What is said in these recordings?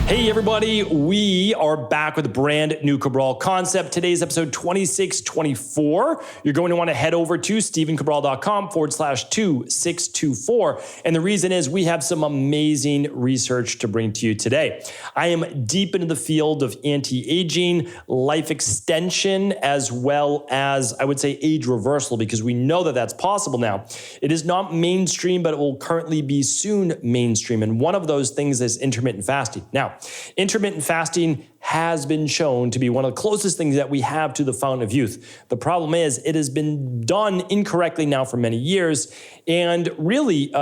Hey everybody, we are back with a brand new Cabral concept. Today's episode 2624. You're going to want to head over to stephencabral.com/2624. And the reason is we have some amazing research to bring to you today. I am deep into the field of anti-aging, life extension, as well as, I would say, age reversal, because we know that that's possible now. It is not mainstream, but it will currently be soon mainstream. And one of those things is intermittent fasting. Now, intermittent fasting has been shown to be one of the closest things that we have to the fountain of youth. The problem is it has been done incorrectly now for many years. And really,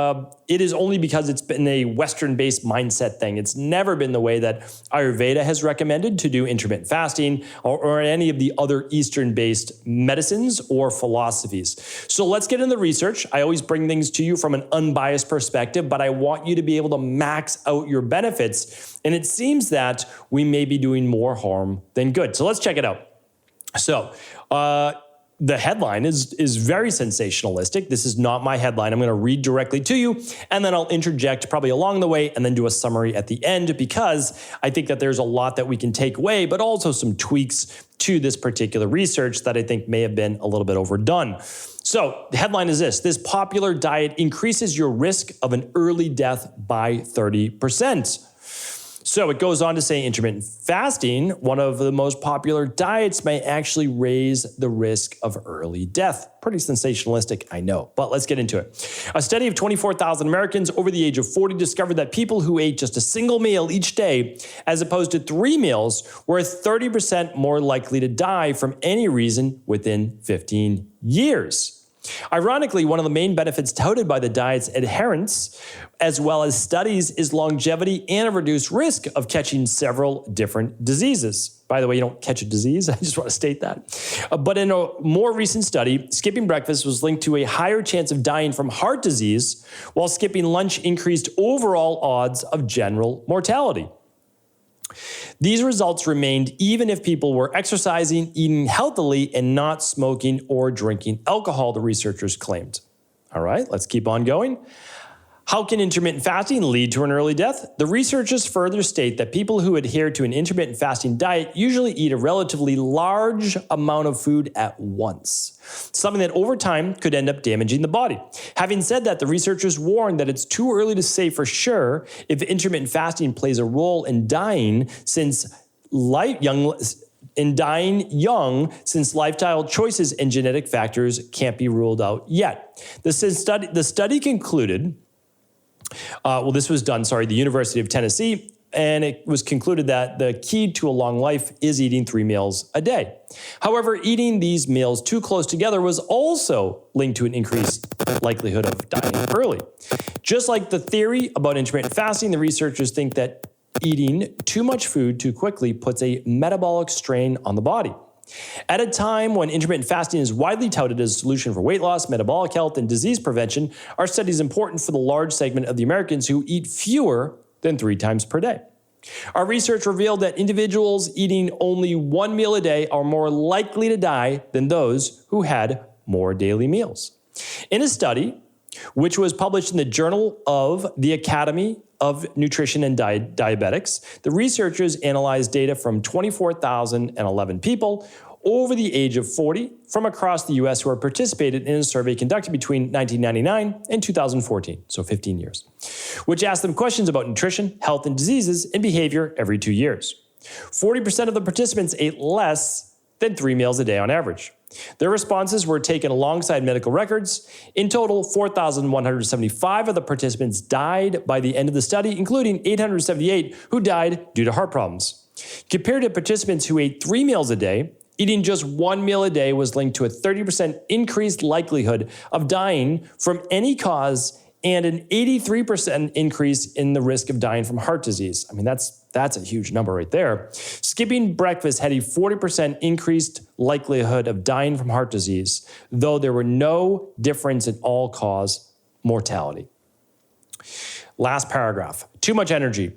it is only because it's been a Western-based mindset thing. It's never been the way that Ayurveda has recommended to do intermittent fasting or any of the other Eastern-based medicines or philosophies. So let's get into the research. I always bring things to you from an unbiased perspective, but I want you to be able to max out your benefits. And it seems that we may be doing more harm than good. So let's check it out. So the headline is very sensationalistic. This is not my headline. I'm going to read directly to you, and then I'll interject probably along the way and then do a summary at the end, because I think that there's a lot that we can take away, but also some tweaks to this particular research that I think may have been a little bit overdone. So the headline is this popular diet increases your risk of an early death by 30%. So it goes on to say intermittent fasting, one of the most popular diets, may actually raise the risk of early death. Pretty sensationalistic, I know, but let's get into it. A study of 24,000 Americans over the age of 40 discovered that people who ate just a single meal each day, as opposed to 3 meals, were 30% more likely to die from any reason within 15 years. Ironically, one of the main benefits touted by the diet's adherents, as well as studies, is longevity and a reduced risk of catching several different diseases. By the way, you don't catch a disease. I just want to state that. But in a more recent study, skipping breakfast was linked to a higher chance of dying from heart disease, while skipping lunch increased overall odds of general mortality. These results remained even if people were exercising, eating healthily, and not smoking or drinking alcohol, the researchers claimed. All right, let's keep on going. How can intermittent fasting lead to an early death? The researchers further state that people who adhere to an intermittent fasting diet usually eat a relatively large amount of food at once, something that over time could end up damaging the body. Having said that, the researchers warned that it's too early to say for sure if intermittent fasting plays a role in dying since lifestyle choices and genetic factors can't be ruled out yet. The study concluded, this was done, the University of Tennessee, and it was concluded that the key to a long life is eating 3 meals a day. However, eating these meals too close together was also linked to an increased likelihood of dying early. Just like the theory about intermittent fasting, the researchers think that eating too much food too quickly puts a metabolic strain on the body. At a time when intermittent fasting is widely touted as a solution for weight loss, metabolic health, and disease prevention, our study is important for the large segment of the Americans who eat fewer than 3 times per day. Our research revealed that individuals eating only 1 meal a day are more likely to die than those who had more daily meals. In a study, which was published in the Journal of the Academy of Nutrition and Diabetics, the researchers analyzed data from 24,011 people over the age of 40 from across the U.S. who had participated in a survey conducted between 1999 and 2014, so 15 years, which asked them questions about nutrition, health, and diseases and behavior every 2 years. 40% of the participants ate less than 3 meals a day on average. Their responses were taken alongside medical records. In total, 4,175 of the participants died by the end of the study, including 878 who died due to heart problems. Compared to participants who ate 3 meals a day, eating just 1 meal a day was linked to a 30% increased likelihood of dying from any cause and an 83% increase in the risk of dying from heart disease. I mean, that's a huge number right there. Skipping breakfast had a 40% increased likelihood of dying from heart disease, though there were no difference in all-cause mortality. Last paragraph, too much energy.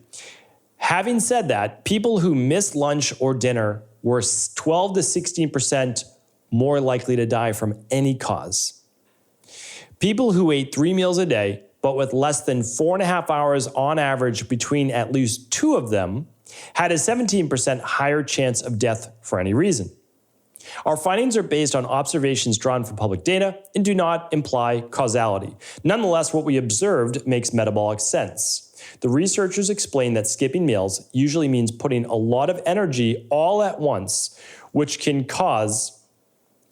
Having said that, people who missed lunch or dinner were 12 to 16% more likely to die from any cause. People who ate 3 meals a day, but with less than 4.5 hours on average between at least 2 of them, had a 17% higher chance of death for any reason. Our findings are based on observations drawn from public data and do not imply causality. Nonetheless, what we observed makes metabolic sense. The researchers explain that skipping meals usually means putting a lot of energy all at once, which can cause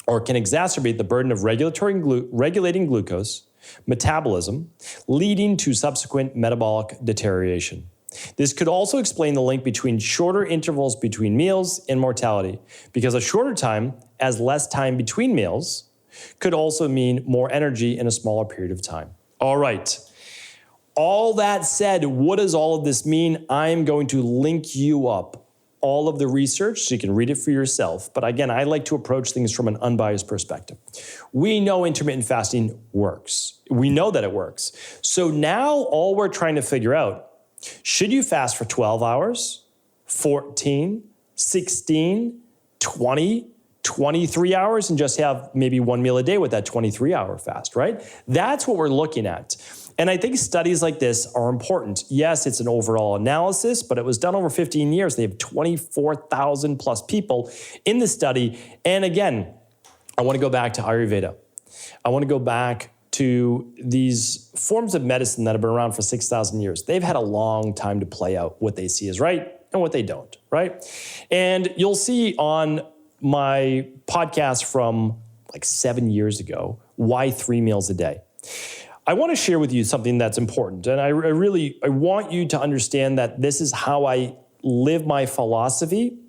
or can exacerbate the burden of regulating glucose, metabolism, leading to subsequent metabolic deterioration. This could also explain the link between shorter intervals between meals and mortality, because a shorter time, as less time between meals, could also mean more energy in a smaller period of time. All right. All that said, what does all of this mean? I am going to link you up all of the research so you can read it for yourself. But again, I like to approach things from an unbiased perspective. We know intermittent fasting works. We know that it works. So now all we're trying to figure out, should you fast for 12 hours, 14, 16, 20, 23 hours and just have maybe one meal a day with that 23-hour fast, right? That's what we're looking at. And I think studies like this are important. Yes, it's an overall analysis, but it was done over 15 years. They have 24,000 plus people in the study. And again, I want to go back to Ayurveda. I want to go back to these forms of medicine that have been around for 6,000 years. They've had a long time to play out what they see as right and what they don't, right? And you'll see on my podcast from like 7 years ago, why 3 meals a day. I want to share with you something that's important. And I want you to understand that this is how I live my philosophy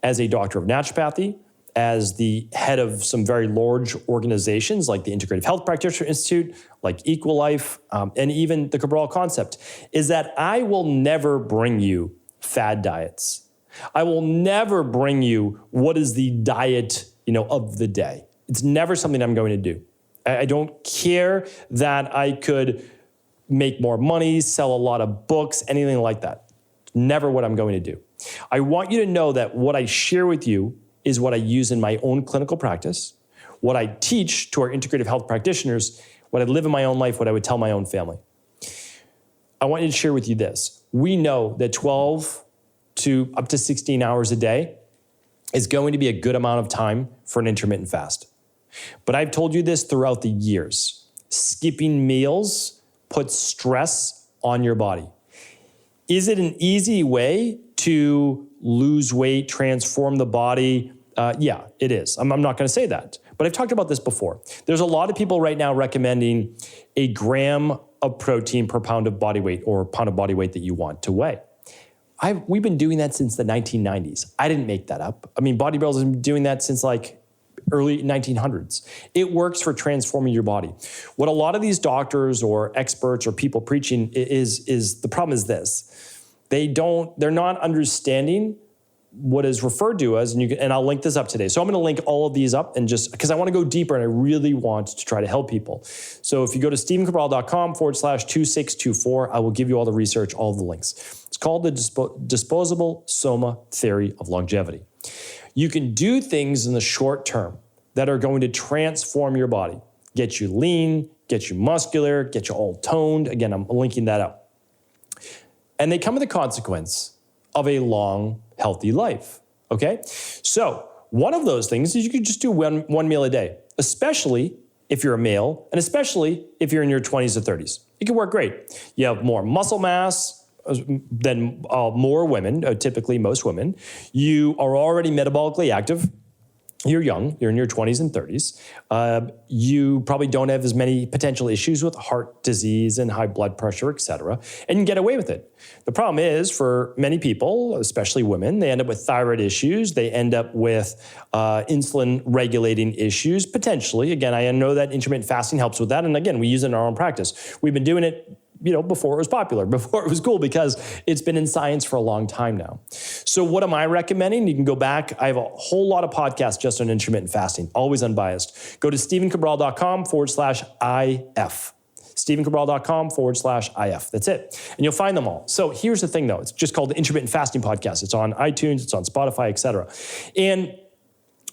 as a doctor of naturopathy, as the head of some very large organizations like the Integrative Health Practitioner Institute, like Equilife, and even the Cabral concept, is that I will never bring you fad diets. I will never bring you what is the diet, of the day. It's never something I'm going to do. I don't care that I could make more money, sell a lot of books, anything like that. Never what I'm going to do. I want you to know that what I share with you is what I use in my own clinical practice, what I teach to our integrative health practitioners, what I live in my own life, what I would tell my own family. I want you to share with you this. We know that 12 to up to 16 hours a day is going to be a good amount of time for an intermittent fast. But I've told you this throughout the years. Skipping meals puts stress on your body. Is it an easy way to lose weight, transform the body? Yeah, it is. I'm not going to say that. But I've talked about this before. There's a lot of people right now recommending a gram of protein per pound of body weight or pound of body weight that you want to weigh. We've been doing that since the 1990s. I didn't make that up. I mean, bodybuilders have been doing that since like early 1900s. It works for transforming your body. What a lot of these doctors or experts or people preaching is the problem is this. They're not understanding what is referred to as, and I'll link this up today. So I'm going to link all of these up and just because I want to go deeper and I really want to try to help people. So if you go to stephencabral.com/2624, I will give you all the research, all of the links. It's called the disposable soma theory of longevity. You can do things in the short term that are going to transform your body, get you lean, get you muscular, get you all toned. Again, I'm linking that up. And they come with the consequence of a long, healthy life, okay? So one of those things is you could just do one meal a day, especially if you're a male, and especially if you're in your 20s or 30s. It can work great. You have more muscle mass than more women, typically most women. You are already metabolically active. You're young, you're in your 20s and 30s. You probably don't have as many potential issues with heart disease and high blood pressure, et cetera, and you get away with it. The problem is for many people, especially women, they end up with thyroid issues. They end up with insulin regulating issues, potentially. Again, I know that intermittent fasting helps with that. And again, we use it in our own practice. We've been doing it before it was popular, before it was cool, because it's been in science for a long time now. So what am I recommending? You can go back. I have a whole lot of podcasts just on intermittent fasting, always unbiased. Go to stephencabral.com/IF. stephencabral.com/IF. That's it. And you'll find them all. So here's the thing though. It's just called the Intermittent Fasting Podcast. It's on iTunes, it's on Spotify, et cetera. And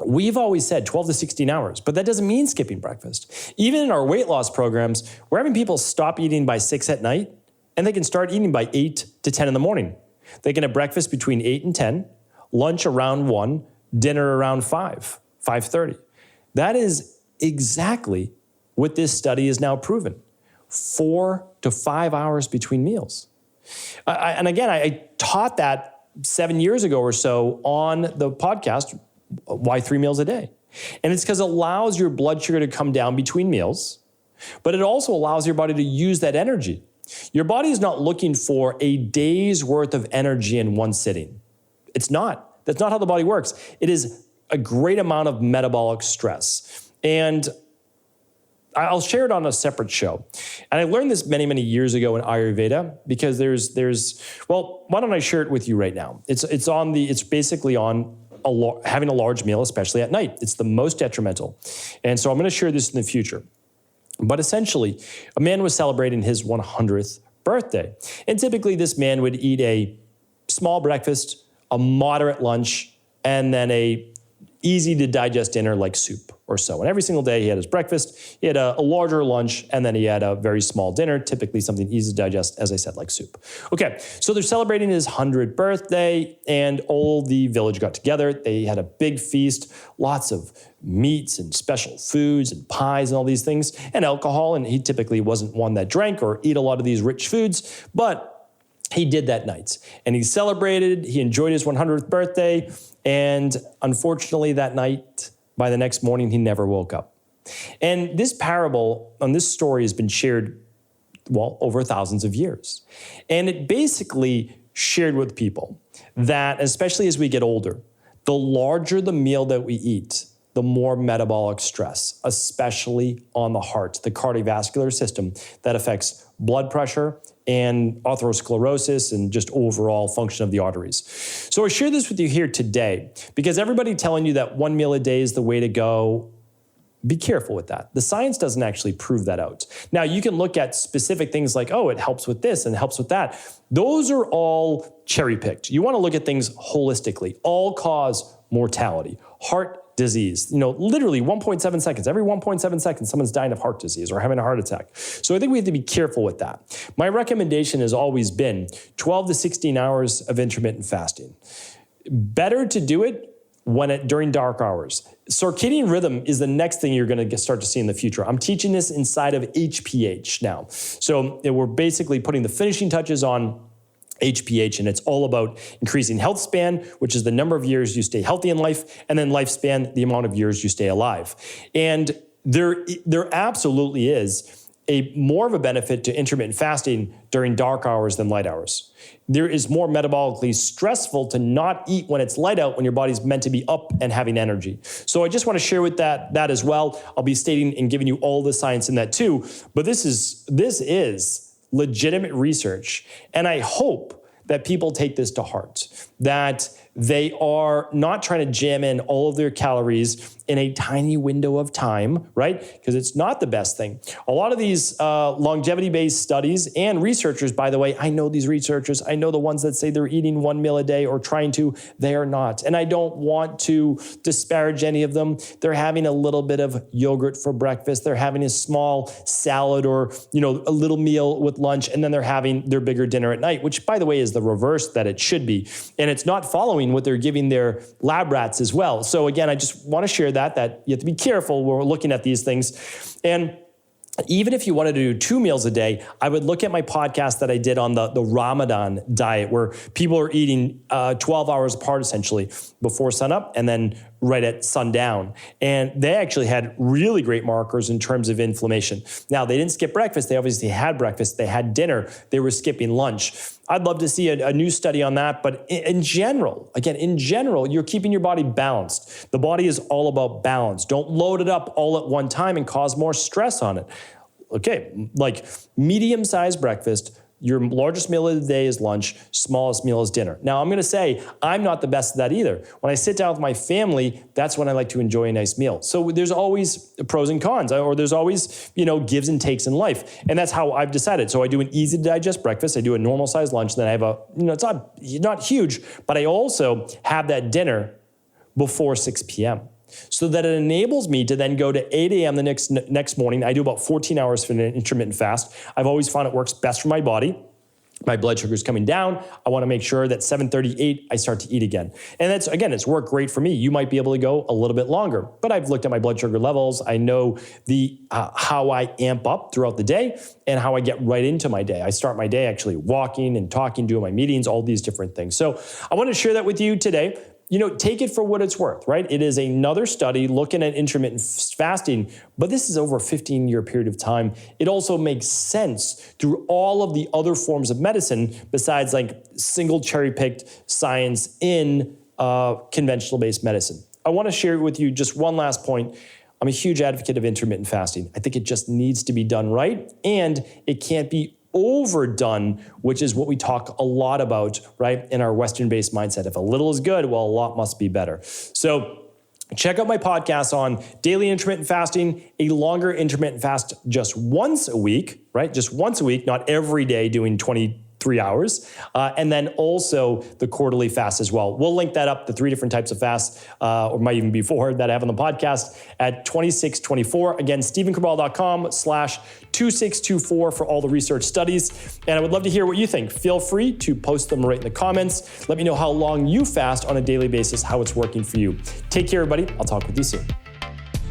we've always said 12 to 16 hours, but that doesn't mean skipping breakfast. Even in our weight loss programs, we're having people stop eating by 6 at night, and they can start eating by 8 to 10 in the morning. They can have breakfast between 8 and 10, lunch around 1, dinner around 5, 5:30. That is exactly what this study is now proven. 4 to 5 hours between meals. And again, I taught that 7 years ago or so on the podcast, Why 3 Meals a Day. And it's because it allows your blood sugar to come down between meals, but it also allows your body to use that energy. Your body is not looking for a day's worth of energy in one sitting. It's not. That's not how the body works. It is a great amount of metabolic stress. And I'll share it on a separate show. And I learned this many, many years ago in Ayurveda because well, why don't I share it with you right now? It's basically on having a large meal, especially at night. It's the most detrimental. And so I'm going to share this in the future. But essentially, a man was celebrating his 100th birthday. And typically this man would eat a small breakfast, a moderate lunch, and then a easy to digest dinner like soup or so. And every single day he had his breakfast, he had a larger lunch, and then he had a very small dinner, typically something easy to digest, as I said, like soup. Okay, so they're celebrating his 100th birthday, and all the village got together. They had a big feast, lots of meats and special foods and pies and all these things, and alcohol, and he typically wasn't one that drank or ate a lot of these rich foods, but he did that night. And he celebrated, he enjoyed his 100th birthday, and unfortunately that night, by the next morning, he never woke up. And this parable on this story has been shared, well, over thousands of years. And it basically shared with people that, especially as we get older, the larger the meal that we eat, the more metabolic stress, especially on the heart, the cardiovascular system that affects blood pressure and atherosclerosis and just overall function of the arteries. So I share this with you here today because everybody telling you that 1 meal a day is the way to go, be careful with that. The science doesn't actually prove that out. Now, you can look at specific things like, oh, it helps with this and helps with that. Those are all cherry-picked. You want to look at things holistically. All-cause mortality, heart disease, literally 1.7 seconds. Every 1.7 seconds, someone's dying of heart disease or having a heart attack. So I think we have to be careful with that. My recommendation has always been 12 to 16 hours of intermittent fasting. Better to do it during dark hours. Circadian rhythm is the next thing you're going to start to see in the future. I'm teaching this inside of HPH now. So we're basically putting the finishing touches on HPH, and it's all about increasing health span, which is the number of years you stay healthy in life, and then lifespan, the amount of years you stay alive. And there absolutely is more of a benefit to intermittent fasting during dark hours than light hours. There is more metabolically stressful to not eat when it's light out, when your body's meant to be up and having energy. So I just want to share with that as well. I'll be stating and giving you all the science in that too. But this is legitimate research. And I hope that people take this to heart, that they are not trying to jam in all of their calories in a tiny window of time, right? Because it's not the best thing. A lot of these longevity-based studies and researchers, by the way, I know these researchers, I know the ones that say they're eating 1 meal a day or trying to, they are not. And I don't want to disparage any of them. They're having a little bit of yogurt for breakfast. They're having a small salad or, a little meal with lunch, and then they're having their bigger dinner at night, which, by the way, is the reverse that it should be. And it's not following what they're giving their lab rats as well. So again, I just want to share that you have to be careful when we're looking at these things. And even if you wanted to do 2 meals a day, I would look at my podcast that I did on the Ramadan diet, where people are eating 12 hours apart, essentially, before sunup and then right at sundown. And they actually had really great markers in terms of inflammation. Now, they didn't skip breakfast. They obviously had breakfast. They had dinner. They were skipping lunch. I'd love to see a new study on that. But in general, you're keeping your body balanced. The body is all about balance. Don't load it up all at one time and cause more stress on it. Okay, like medium-sized breakfast, your largest meal of the day is lunch, smallest meal is dinner. Now, I'm going to say I'm not the best at that either. When I sit down with my family, that's when I like to enjoy a nice meal. So there's always pros and cons, or there's always, gives and takes in life. And that's how I've decided. So I do an easy to digest breakfast. I do a normal sized lunch. Then I have it's not huge, but I also have that dinner before 6 p.m. so that it enables me to then go to 8 a.m. the next morning. I do about 14 hours for an intermittent fast. I've always found it works best for my body. my blood sugar is coming down. I want to make sure that 7:38, I start to eat again. And that's, again, it's worked great for me. You might be able to go a little bit longer, but I've looked at my blood sugar levels. I know the how I amp up throughout the day and how I get right into my day. I start my day actually walking and talking, doing my meetings, all these different things. So I want to share that with you today. Take it for what it's worth, right? It is another study looking at intermittent fasting, but this is over a 15-year period of time. It also makes sense through all of the other forms of medicine besides like single cherry-picked science in conventional-based medicine. I want to share with you just one last point. I'm a huge advocate of intermittent fasting. I think it just needs to be done right, and it can't be overdone, which is what we talk a lot about, right, in our Western-based mindset. If a little is good, well, a lot must be better. So check out my podcast on daily intermittent fasting, a longer intermittent fast just once a week, right? Just once a week, not every day doing 23 hours. And then also the quarterly fast as well. We'll link that up, the 3 different types of fasts, or might even be 4 that I have on the podcast at 2624. Again, stephencabral.com/2624 for all the research studies. And I would love to hear what you think. Feel free to post them right in the comments. Let me know how long you fast on a daily basis, how it's working for you. Take care, everybody. I'll talk with you soon.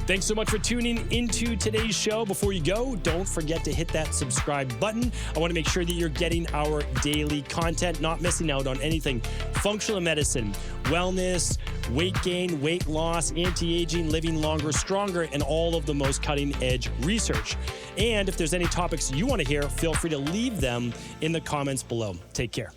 Thanks so much for tuning into today's show. Before you go, don't forget to hit that subscribe button. I want to make sure that you're getting our daily content, not missing out on anything functional medicine, wellness, weight gain, weight loss, anti-aging, living longer, stronger, and all of the most cutting-edge research. And if there's any topics you want to hear, feel free to leave them in the comments below. Take care.